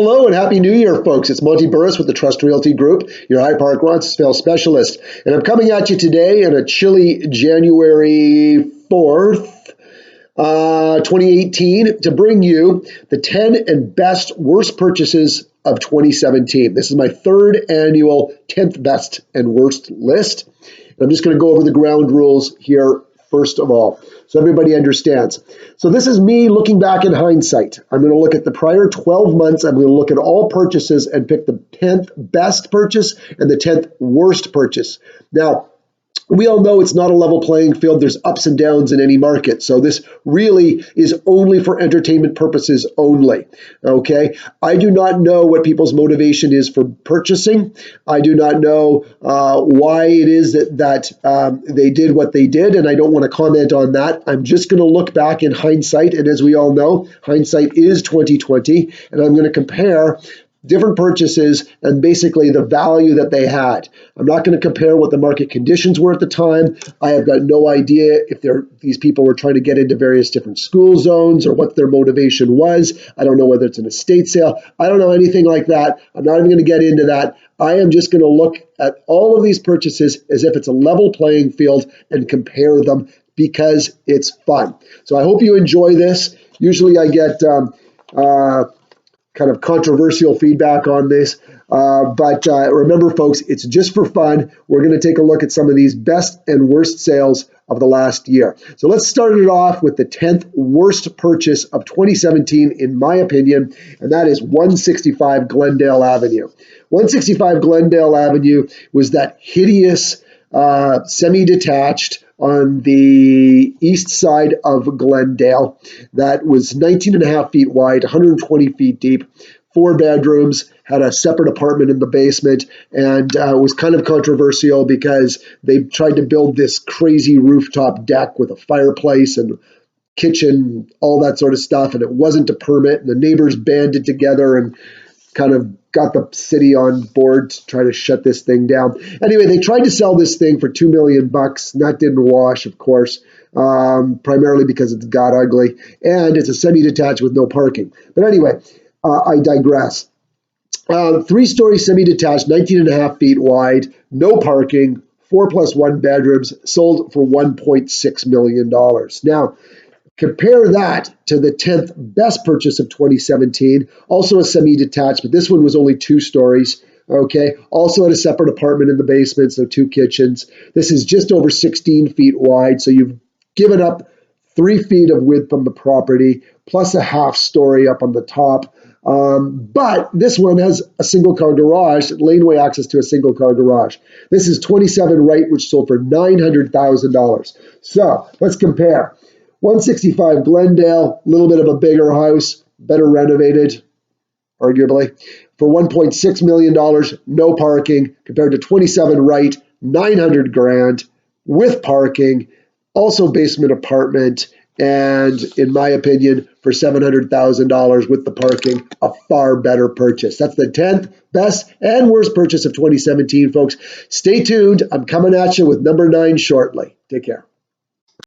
Hello and Happy New Year, folks. It's Monte Burris with the Trust Realty Group, your High Park Roncesvalles specialist. And I'm coming at you today on a chilly January 4th, 2018, to bring you the 10 and best worst purchases of 2017. This is my third annual 10th best and worst list. And I'm just going to go over the ground rules here first of all, so everybody understands. So this is me looking back in hindsight. I'm going to look at the prior 12 months. I'm going to look at all purchases and pick the 10th best purchase and the 10th worst purchase. Now, we all know it's not a level playing field. There's ups and downs in any market. So this really is only for entertainment purposes only. Okay. I do not know what people's motivation is for purchasing. I do not know why it is that they did what they did, and I don't want to comment on that. I'm just going to look back in hindsight, and as we all know, hindsight is 2020, and I'm going to compare different purchases and basically the value that they had. I'm not going to compare what the market conditions were at the time. I have got no idea if these people were trying to get into various different school zones or what their motivation was. I don't know whether it's an estate sale. I don't know anything like that. I'm not even going to get into that. I am just going to look at all of these purchases as if it's a level playing field and compare them because it's fun. So I hope you enjoy this. Usually I get kind of controversial feedback on this. But remember, folks, it's just for fun. We're going to take a look at some of these best and worst sales of the last year. So let's start it off with the 10th worst purchase of 2017, in my opinion, and that is 165 Glendale Avenue. 165 Glendale Avenue was that hideous semi-detached on the east side of Glendale that was 19 and a half feet wide, 120 feet deep, 4 bedrooms, had a separate apartment in the basement, and was kind of controversial because they tried to build this crazy rooftop deck with a fireplace and kitchen, all that sort of stuff, and it wasn't a permit, and the neighbors banded together and kind of got the city on board to try to shut this thing down. Anyway, they tried to sell this thing for $2 million, and that didn't wash, of course, primarily because it's got ugly, and it's a semi-detached with no parking. But anyway, I digress. 3-story semi-detached, 19 and a half feet wide, no parking, 4+1 bedrooms, sold for $1.6 million. Now, compare that to the 10th best purchase of 2017, also a semi-detached, but this one was only 2 stories, okay? Also had a separate apartment in the basement, so 2 kitchens. This is just over 16 feet wide, so you've given up 3 feet of width on the property, plus a half story up on the top. But this one has a single-car garage, laneway access to a single-car garage. This is 27 Wright, which sold for $900,000. So let's compare. 165 Glendale, a little bit of a bigger house, better renovated, arguably, for $1.6 million, no parking, compared to 27 Wright, $900,000 with parking, also basement apartment, and in my opinion, for $700,000 with the parking, a far better purchase. That's the 10th best and worst purchase of 2017, folks. Stay tuned. I'm coming at you with number 9 shortly. Take care.